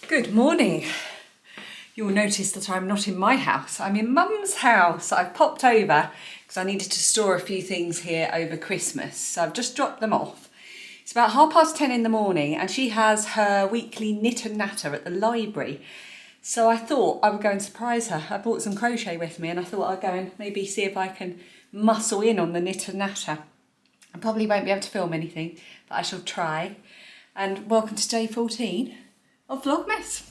Good morning. You'll notice that I'm not in my house. I'm in Mum's house. I've popped over because I needed to store a few things here over Christmas. So I've just dropped them off. It's about 10:30 in the morning and she has her weekly knit and natter at the library. So I thought I would go and surprise her. I brought some crochet with me and I thought I'd go and maybe see if I can muscle in on the knit and natter. I probably won't be able to film anything, but I shall try. And welcome to day 14 of Vlogmas.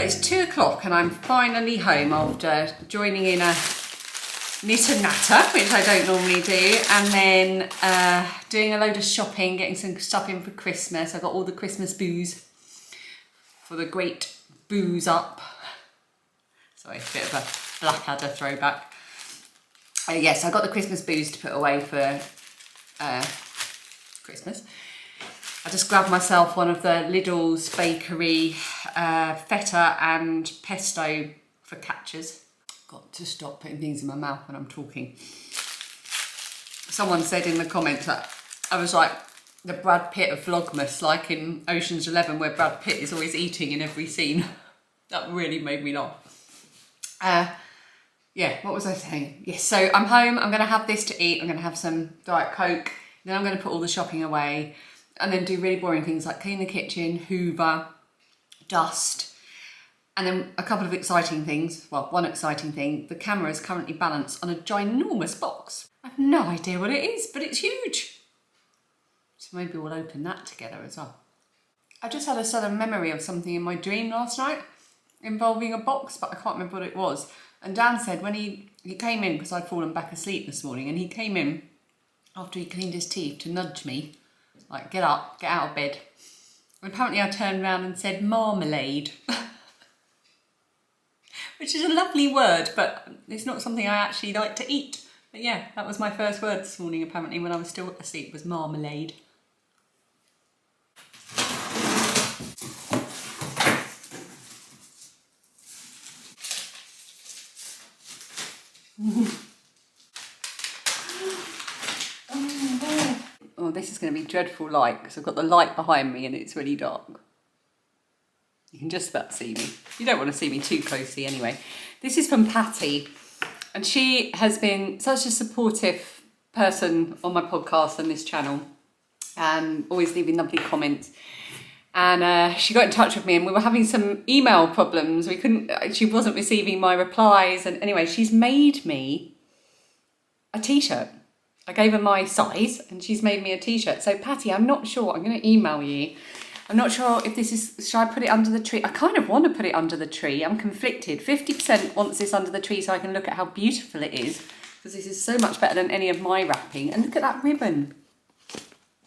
It's 2 o'clock and I'm finally home after joining in a knit and natter, which I don't normally do, and then doing a load of shopping, getting some stuff in for Christmas. I got all the Christmas booze for the great booze up. Sorry, a bit of a Blackadder throwback. Yes, I got the Christmas booze to put away for Christmas. I just grabbed myself one of the Lidl's bakery feta and pesto focaccias. Got to stop putting things in my mouth when I'm talking. Someone said in the comments that I was like the Brad Pitt of Vlogmas, like in Ocean's 11 where Brad Pitt is always eating in every scene. That really made me laugh. Yeah, what was I saying? Yes, so I'm home, I'm gonna have this to eat, I'm gonna have some Diet Coke, then I'm gonna put all the shopping away, and then do really boring things like clean the kitchen, hoover, dust, and then a couple of exciting things. Well, one exciting thing, the camera is currently balanced on a ginormous box. I have no idea what it is, but it's huge. So maybe we'll open that together as well. I just had a sudden memory of something in my dream last night involving a box, but I can't remember what it was. And Dan said when he came in, because I'd fallen back asleep this morning, and he came in after he cleaned his teeth to nudge me, like, get up, get out of bed. And apparently I turned around and said marmalade. Which is a lovely word, but it's not something I actually like to eat. But yeah, that was my first word this morning, apparently, when I was still asleep, was marmalade. Oh, this is going to be dreadful light because I've got the light behind me and it's really dark. You can just about see me. You don't want to see me too closely anyway. This is from Patty, and she has been such a supportive person on my podcast and this channel, always leaving lovely comments. And she got in touch with me and we were having some email problems. She wasn't receiving my replies, and anyway, she's made me a t-shirt. I gave her my size and she's made me a t-shirt. So Patty, I'm not sure, I'm going to email you. I'm not sure if this is, should I put it under the tree? I kind of want to put it under the tree. I'm conflicted. 50% wants this under the tree so I can look at how beautiful it is, because this is so much better than any of my wrapping. And look at that ribbon.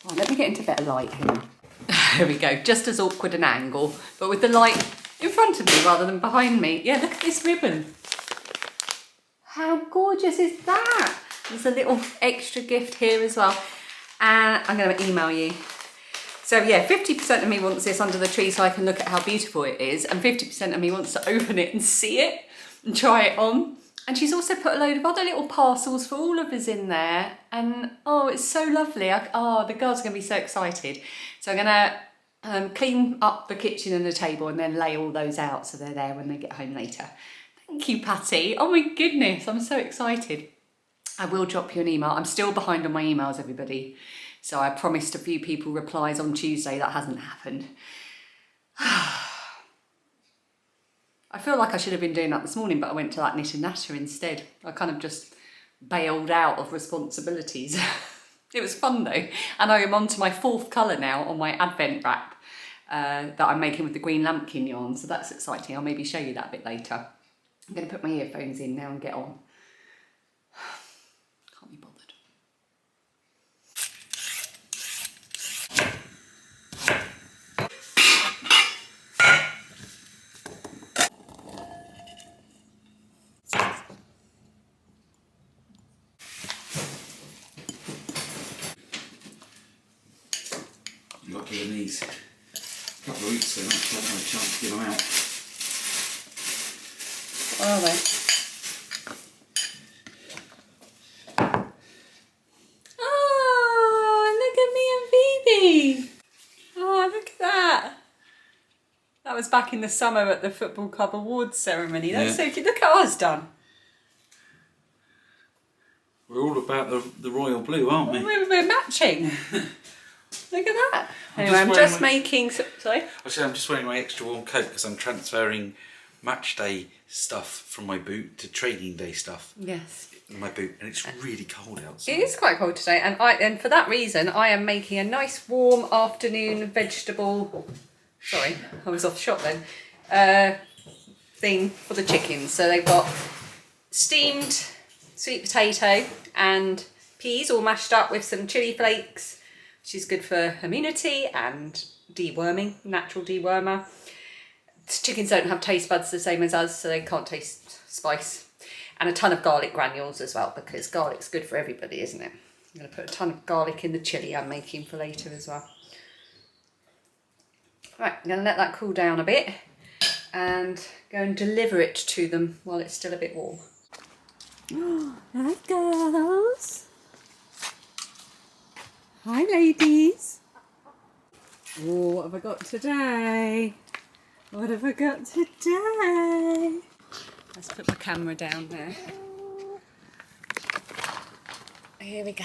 Oh, let me get into better light here. There we go, just as awkward an angle, but with the light in front of me rather than behind me. Yeah, look at this ribbon. How gorgeous is that? There's a little extra gift here as well. And I'm going to email you. So yeah, 50% of me wants this under the tree so I can look at how beautiful it is, and 50% of me wants to open it and see it and try it on. And she's also put a load of other little parcels for all of us in there. And oh, it's so lovely. The girls are going to be so excited. So I'm going to clean up the kitchen and the table and then lay all those out so they're there when they get home later. Thank you, Patty. Oh my goodness, I'm so excited. I will drop you an email. I'm still behind on my emails, everybody. So I promised a few people replies on Tuesday. That hasn't happened. I feel like I should have been doing that this morning, but I went to that knit and natter instead. I kind of just bailed out of responsibilities. It was fun though. And I am on to my 4th colour now on my advent wrap that I'm making with the green lambkin yarn. So that's exciting. I'll maybe show you that a bit later. I'm going to put my earphones in now and get on. Can't be bothered. couple of these a couple of weeks ago. I haven't had a chance to give them out. What are they? Oh, look at me and Phoebe. Oh, look at that. That was back in the summer at the football club awards ceremony. That's so cute. Look at ours done. We're all about the royal blue, aren't we? We're matching. Look at that. Anyway, I'm just making... Sorry? Actually, I'm just wearing my extra warm coat because I'm transferring match day stuff from my boot to training day stuff. Yes. In my boot, and it's really cold outside. It is quite cold today, and for that reason, I am making a nice warm afternoon vegetable... Sorry, I was off shot then. Thing for the chickens. So they've got steamed sweet potato and peas all mashed up with some chilli flakes, which is good for immunity and deworming, natural dewormer. Chickens don't have taste buds the same as us, so they can't taste spice. And a ton of garlic granules as well, because garlic's good for everybody, isn't it? I'm going to put a ton of garlic in the chilli I'm making for later as well. Right, I'm going to let that cool down a bit and go and deliver it to them while it's still a bit warm. Oh, hi girls. Hi ladies. Oh, what have I got today? What have I got today? Let's put the camera down there. Here we go.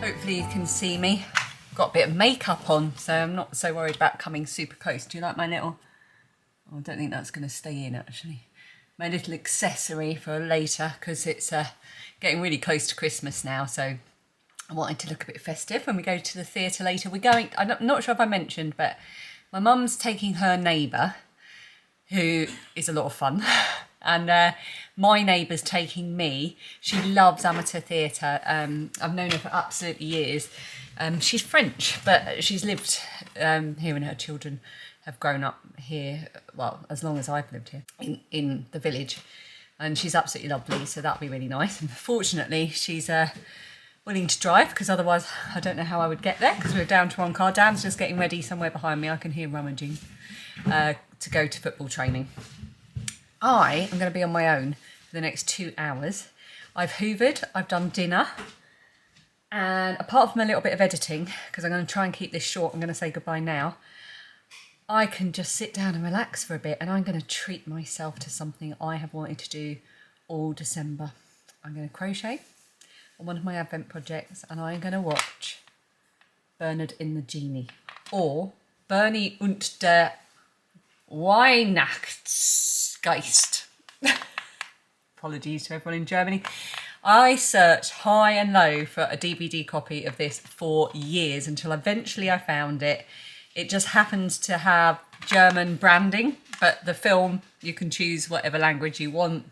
Hopefully you can see me. Got a bit of makeup on, so I'm not so worried about coming super close. Do you like my little... Oh, I don't think that's going to stay in actually. My little accessory for later, because it's getting really close to Christmas now, so I wanted to look a bit festive when we go to the theatre later. We're going, I'm not sure if I mentioned, but my mum's taking her neighbour, who is a lot of fun, and my neighbour's taking me. She loves amateur theatre. I've known her for absolutely years. She's French, but she's lived here, and her children have grown up here, well, as long as I've lived here, in the village. And she's absolutely lovely, so that'll be really nice. And fortunately, she's willing to drive, because otherwise I don't know how I would get there, because we're down to one car. Dan's just getting ready somewhere behind me. I can hear rummaging to go to football training. I am going to be on my own for the next 2 hours. I've hoovered, I've done dinner, and apart from a little bit of editing, because I'm going to try and keep this short, I'm going to say goodbye now, I can just sit down and relax for a bit, and I'm going to treat myself to something I have wanted to do all December. I'm going to crochet on one of my Advent projects, and I'm going to watch Bernard in the Genie, or Bernie und der Weihnachtsgeist. Apologies to everyone in Germany. I searched high and low for a DVD copy of this for years until eventually I found it. It just happens to have German branding, but the film, you can choose whatever language you want.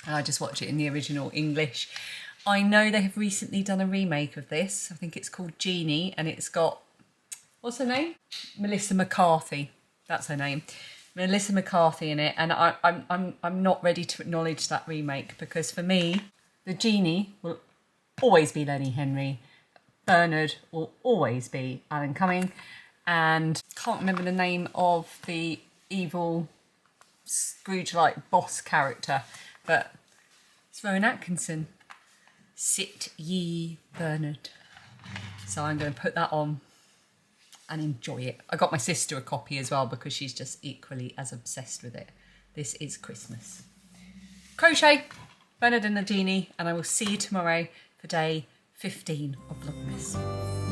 And I just watch it in the original English. I know they have recently done a remake of this. I think it's called Genie, and it's got, what's her name? Melissa McCarthy. That's her name. Melissa McCarthy in it, and I'm not ready to acknowledge that remake, because for me, the Genie will always be Lenny Henry. Bernard will always be Alan Cumming. And can't remember the name of the evil Scrooge-like boss character, but It's Rowan Atkinson. Sit ye Bernard. So I'm going to put that on and enjoy it. I got my sister a copy as well because she's just equally as obsessed with it. This is Christmas. Crochet, Bernard and the Genie, and I will see you tomorrow for day 15 of Vlogmas.